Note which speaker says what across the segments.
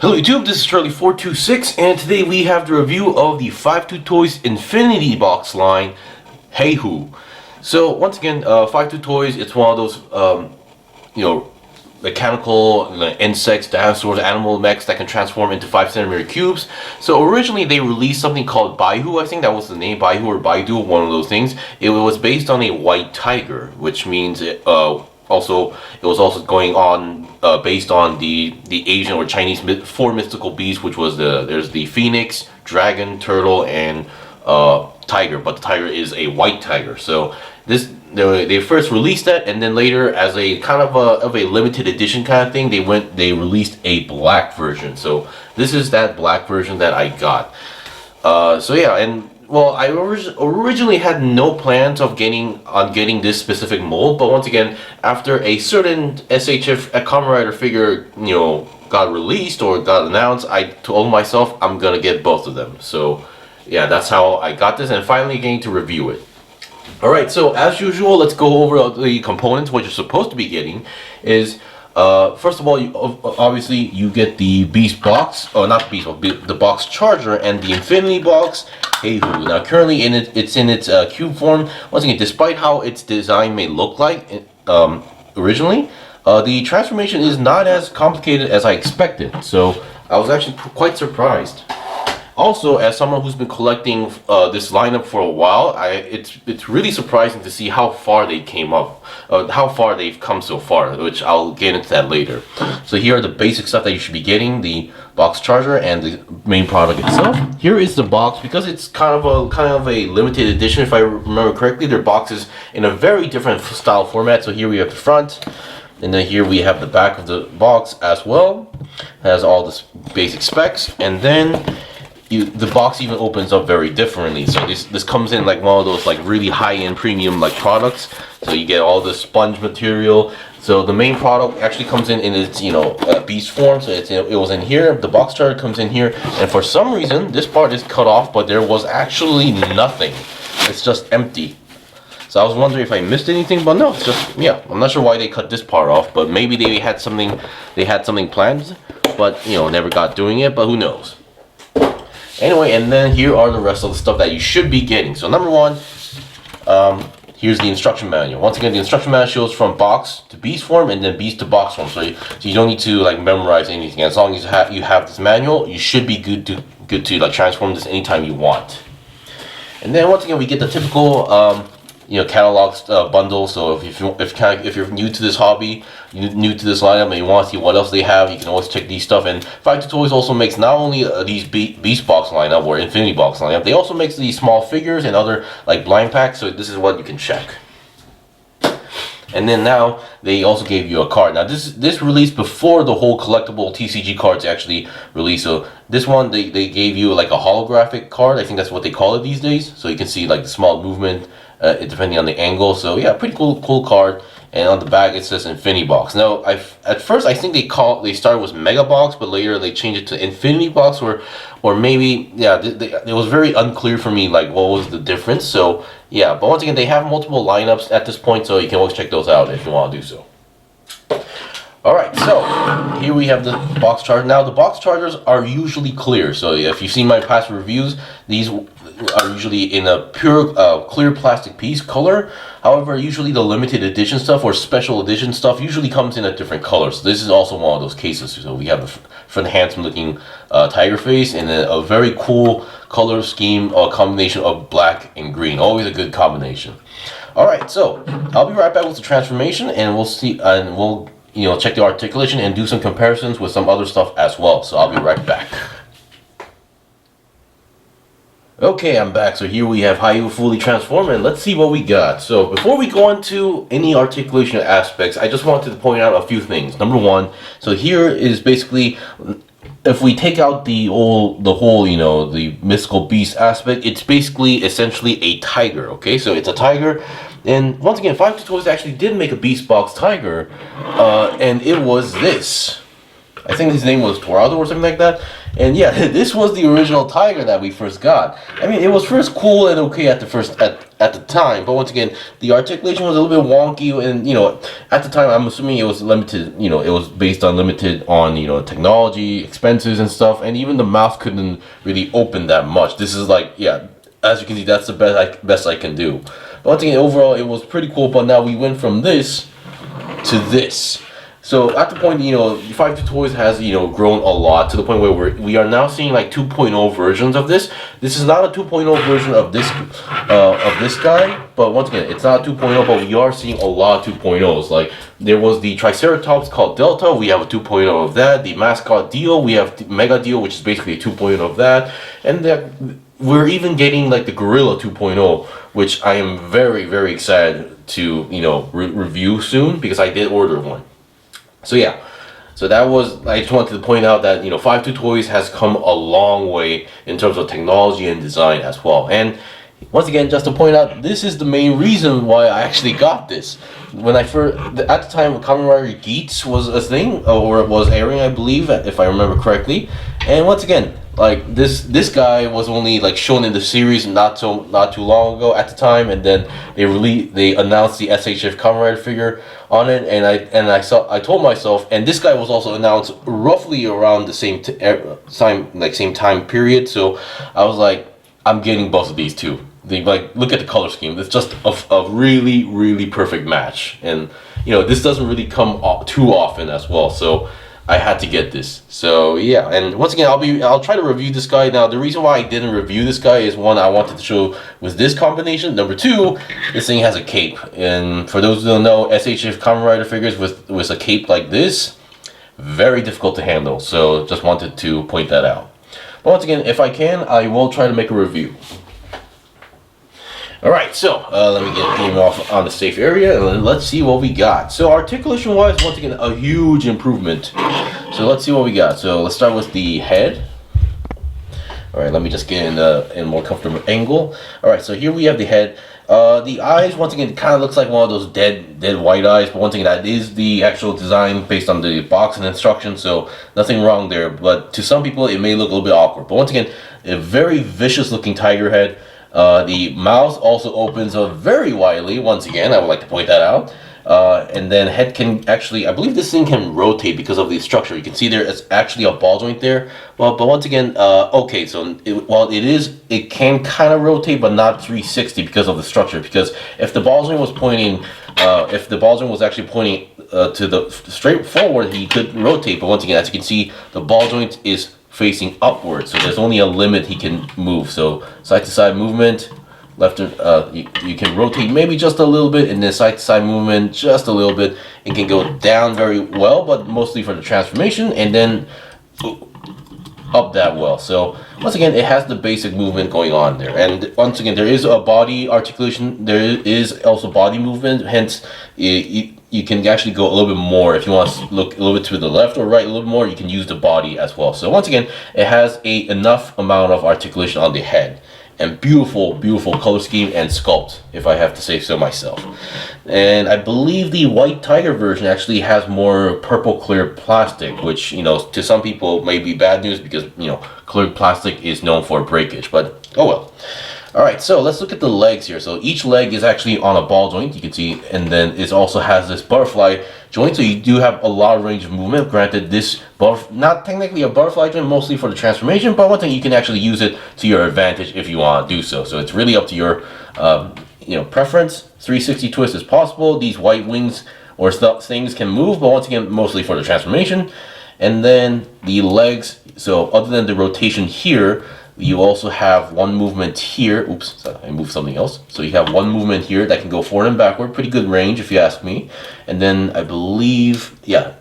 Speaker 1: Hello YouTube, this is Charlie426, and today we have the review of the 52 Toys Infinity Box line, Heihu. So once again, 52 Toys, it's one of those, mechanical insects, dinosaurs, animal mechs that can transform into 5cm cubes. So originally they released something called baihu, I think that was the name, baihu or baidu, one of those things. It was based on a white tiger, which means it was also going on based on the Asian or Chinese four mystical beasts, which was there's the phoenix, dragon, turtle, and tiger. But the tiger is a white tiger. So they first released that, and then later, as a kind of a limited edition kind of thing, they released a black version. So this is that black version that I got. So yeah, and well, I originally had no plans of getting this specific mold, but once again, after a certain SHF Kamen Rider figure, got released or got announced, I told myself I'm gonna get both of them. So yeah, that's how I got this, and finally getting to review it. Alright, so as usual, let's go over the components. What you're supposed to be getting is, first of all, obviously you get the Beast Box, or not Beast Box, the Box Charger, and the Infinity Box Heihu. Now currently it's in its cube form. Once again, despite how its design may look like originally, the transformation is not as complicated as I expected. So I was actually quite surprised. Also, as someone who's been collecting this lineup for a while, it's really surprising to see how far they came up, how far they've come so far, which I'll get into that later. So here are the basic stuff that you should be getting: the box charger and the main product itself. Here is the box, because it's kind of a limited edition. If I remember correctly, their box is in a very different style format. So here we have the front, and then here we have the back of the box as well. It has all the basic specs, and then the box even opens up very differently. So this comes in like one of those like really high-end premium like products. So you get all the sponge material. So the main product actually comes in its beast form. So it was in here. The box charger comes in here, and for some reason this part is cut off, but there was actually nothing. It's just empty. So I was wondering if I missed anything, but no, it's just, yeah, I'm not sure why they cut this part off, but maybe they had something planned, but never got doing it, but who knows. Anyway, and then here are the rest of the stuff that you should be getting. So number one, here's the instruction manual. Once again, the instruction manual shows from box to beast form and then beast to box form. So you don't need to like memorize anything. As long as you have this manual, you should be good to like transform this anytime you want. And then once again, we get the typical catalog bundle. So if you're new to this hobby, new to this lineup, and you want to see what else they have, you can always check these stuff. And 52 Toys also makes not only these Beast Box lineup or Infinity Box lineup, they also makes these small figures and other like blind packs. So this is what you can check. And then now they also gave you a card. Now this released before the whole collectible TCG cards actually released. So this one they gave you like a holographic card. I think that's what they call it these days. So you can see like the small movement depending on the angle. So yeah, pretty cool card. And on the back it says Infinity Box. Now at first I think they started with Mega Box, but later they changed it to Infinity Box, or maybe yeah, it was very unclear for me like what was the difference. So yeah, but once again they have multiple lineups at this point, so you can always check those out if you want to do so. Alright, so here we have the box charger. Now the box chargers are usually clear, so if you've seen my past reviews, these are usually in a pure clear plastic piece color. However, usually the limited edition stuff or special edition stuff usually comes in a different color. So this is also one of those cases. So we have the handsome looking tiger face, and then a very cool color scheme or combination of black and green. Always a good combination. Alright, so I'll be right back with the transformation, and we'll see, and we'll check the articulation and do some comparisons with some other stuff as well. So I'll be right back. Okay, I'm back. So here we have Heihu fully transformed, and let's see what we got. So before we go into any articulation aspects, I just wanted to point out a few things. Number one, so here is basically, if we take out the whole the mystical beast aspect, it's basically essentially a tiger. Okay, so it's a tiger. And once again, 52 Toys actually did make a Beast Box Tiger, and it was this. I think his name was Torado or something like that. And yeah, this was the original tiger that we first got. I mean, it was first cool and okay at at the time. But once again, the articulation was a little bit wonky, and at the time, I'm assuming it was limited. It was based on limited on technology, expenses, and stuff, and even the mouth couldn't really open that much. This is like, yeah, as you can see, that's the best I can do. But once again, overall, it was pretty cool. But now we went from this to this. So at the point, 5-2 Toys has, grown a lot to the point where we are now seeing like 2.0 versions of this. This is not a 2.0 version of this guy, but once again, it's not a 2.0, but we are seeing a lot of 2.0s. Like there was the Triceratops called Delta, we have a 2.0 of that. The mascot Dio, we have the Mega Dio, which is basically a 2.0 of that. And we're even getting like the Gorilla 2.0, which I am very, very excited to, review soon because I did order one. So yeah, so that was, I just wanted to point out that 5-2 Toys has come a long way in terms of technology and design as well. And once again, just to point out, this is the main reason why I actually got this. When I first, at the time, Kamen Rider Geats was a thing, or it was airing, I believe, if I remember correctly. And once again, like this guy was only like shown in the series not too long ago at the time, and then they announced the SHF Kamen Rider figure on it, and I told myself, and this guy was also announced roughly around the same time period. So I was like, I'm getting both of these too. Look at the color scheme. It's just a really, really perfect match, and this doesn't really come too often as well. So I had to get this. So yeah, and once again, I'll try to review this guy. Now the reason why I didn't review this guy is, one, I wanted to show with this combination. Number two, this thing has a cape, and for those who don't know, SHF Kamen Rider figures with a cape like this, very difficult to handle. So just wanted to point that out. But once again, if I can, I will try to make a review. Alright, so let me get him off on the safe area, and let's see what we got. So articulation wise, once again, a huge improvement. So let's see what we got. So let's start with the head. Alright, let me just get in a more comfortable angle. Alright, so here we have the head. The eyes, once again, kind of looks like one of those dead white eyes, but once again, that is the actual design based on the box and instructions, so nothing wrong there. But to some people, it may look a little bit awkward. But once again, a very vicious looking tiger head. The mouth also opens up very widely. Once again, I would like to point that out. And then head can actually, I believe this thing can rotate because of the structure. You can see there is actually a ball joint there. Well, but once again, okay, so it can kind of rotate, but not 360 because of the structure. Because if the ball joint was pointing, if the ball joint was actually pointing to the straight forward, he could rotate. But once again, as you can see, the ball joint is facing upwards, so there's only a limit he can move. So side to side movement, left and you can rotate maybe just a little bit, and then side to side movement just a little bit. It can go down very well, but mostly for the transformation, and then up that well. So once again, it has the basic movement going on there, and once again, there is a body articulation, there is also body movement, hence you can actually go a little bit more. If you want to look a little bit to the left or right a little more, you can use the body as well. So once again, it has enough amount of articulation on the head, and beautiful color scheme and sculpt, if I have to say so myself. And I believe the white tiger version actually has more purple clear plastic, which to some people may be bad news, because clear plastic is known for breakage, but oh well. Alright, so let's look at the legs here. So each leg is actually on a ball joint, you can see, and then it also has this butterfly joint, so you do have a lot of range of movement. Granted, this not technically a butterfly joint, mostly for the transformation, but one thing, you can actually use it to your advantage if you want to do so. So it's really up to your preference. 360 twist is possible. These white wings or things can move, but once again, mostly for the transformation. And then the legs, so other than the rotation here, you also have one movement here. Oops, sorry, I moved something else. So you have one movement here that can go forward and backward. Pretty good range, if you ask me. And then I believe, yeah.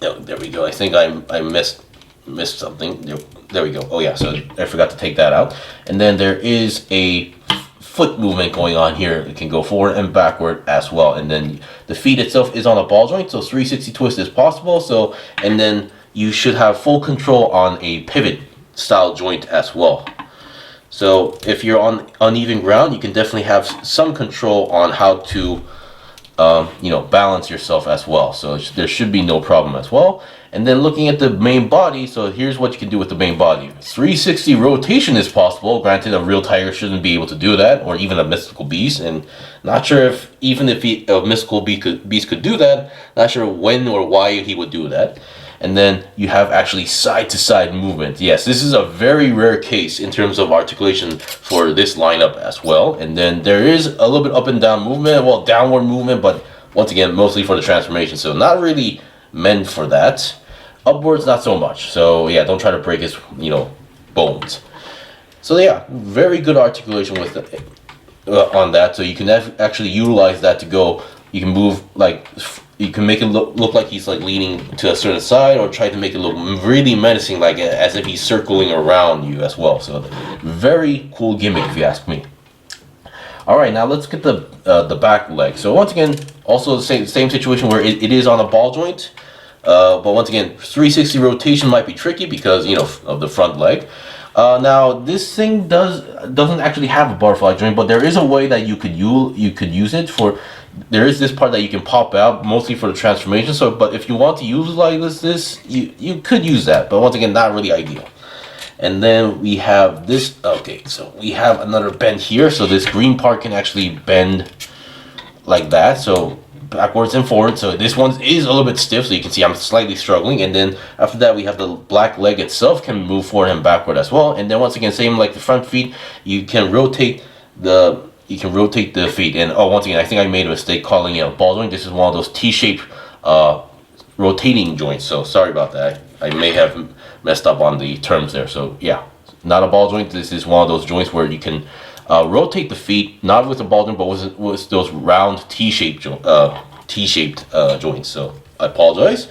Speaker 1: Oh, there we go. I think I missed something. There we go. Oh yeah, so I forgot to take that out. And then there is a foot movement going on here. It can go forward and backward as well. And then the feet itself is on a ball joint, so 360 twist is possible. So, and then you should have full control on a pivot style joint as well. So if you're on uneven ground, you can definitely have some control on how to you know, balance yourself as well. So there should be no problem as well. And then looking at the main body, so here's what you can do with the main body. 360 rotation is possible. Granted, a real tiger shouldn't be able to do that, or even a mystical beast. And not sure if even if a mystical beast could do that, not sure when or why he would do that. And then you have actually side-to-side movement. Yes, this is a very rare case in terms of articulation for this lineup as well. And then there is a little bit up and down movement, well, downward movement, but once again, mostly for the transformation. So not really meant for that. Upwards, not so much. So yeah, don't try to break his, you know, bones. So yeah, very good articulation with on that. So you can actually utilize that to go. You can move like. You can make it look like he's like leaning to a certain side, or try to make it look really menacing, like as if he's circling around you as well. So very cool gimmick if you ask me. All right, now let's get the back leg. So once again, also the same situation where it is on a ball joint, but once again, 360 rotation might be tricky because, you know, of the front leg. Now this thing doesn't actually have a butterfly joint, but there is a way that you could use it for. There is this part that you can pop out, mostly for the transformation. So, but if you want to use like this, you could use that. But once again, not really ideal. And then we have this. Okay, so we have another bend here. So this green part can actually bend like that. So backwards and forward. So this one is a little bit stiff. So you can see I'm slightly struggling. And then after that, we have the black leg itself can move forward and backward as well. And then once again, same like the front feet, you can rotate the feet. And oh, once again, I think I made a mistake calling it a ball joint. This is one of those T-shaped rotating joints. So sorry about that. I may have messed up on the terms there. So yeah, not a ball joint. This is one of those joints where you can rotate the feet, not with a ball joint, but with those round T-shaped joints. So I apologize.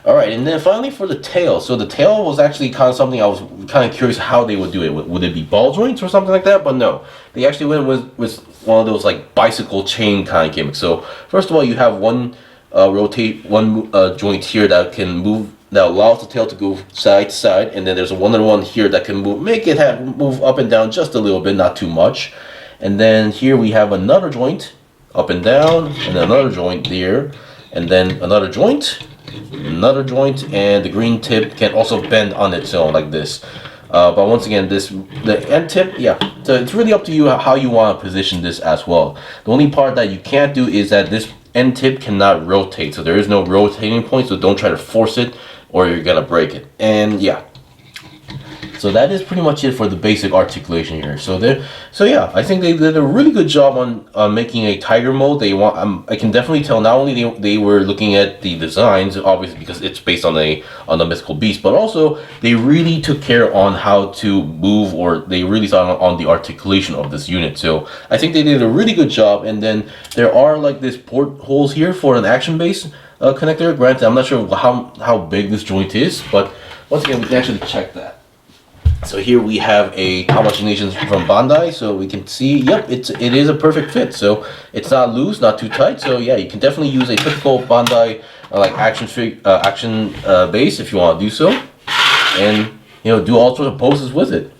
Speaker 1: All right, and then finally for the tail. So the tail was actually kind of something I was kind of curious how they would do it. Would it be ball joints or something like that? But no, they actually went with one of those like bicycle chain kind of gimmicks. So first of all, you have one joint here that can move, that allows the tail to go side to side, and then there's another one here that can move, move up and down just a little bit, not too much. And then here we have another joint up and down, and another joint there, and then another joint, and the green tip can also bend on its own like this. But once again, the end tip, yeah, so it's really up to you how you want to position this as well. The only part that you can't do is that this end tip cannot rotate, so there is no rotating point, so don't try to force it or you're gonna break it. And yeah, so that is pretty much it for the basic articulation here. So yeah, I think they did a really good job on making a tiger mold. I can definitely tell not only they were looking at the designs, obviously because it's based on the mythical beast, but also they really took care on how to move, or they really thought on the articulation of this unit. So I think they did a really good job. And then there are like this portholes here for an action base connector. Granted, I'm not sure how big this joint is, but once again, we can actually check that. So here we have a combination from Bandai, so we can see, yep, it is a perfect fit. So it's not loose, not too tight. So yeah, you can definitely use a typical Bandai like action base if you want to do so, and you know, do all sorts of poses with it.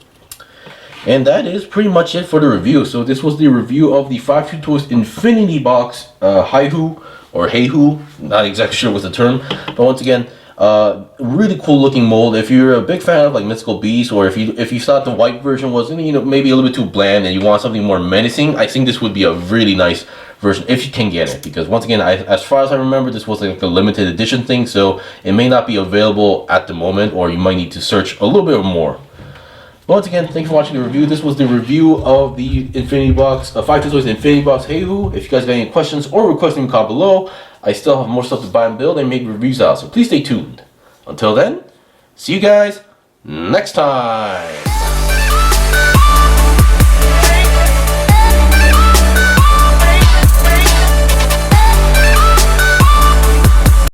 Speaker 1: And that is pretty much it for the review. So this was the review of the 5-2 Toys Infinity Box Heihu or Heihu. Not exactly sure what's the term, but once again, really cool looking mold. If you're a big fan of like mythical beasts, or if you thought the white version was, you know, maybe a little bit too bland and you want something more menacing, I think this would be a really nice version if you can get it. Because once again, as far as I remember, this was like a limited edition thing, so it may not be available at the moment, or you might need to search a little bit more. Once again, thank you for watching the review. This was the review of the Infinity Box, 5-2 Toys Infinity Box Heihu. If you guys got any questions or requests, leave them comment below. I still have more stuff to buy and build and make reviews out, so please stay tuned. Until then, see you guys next time.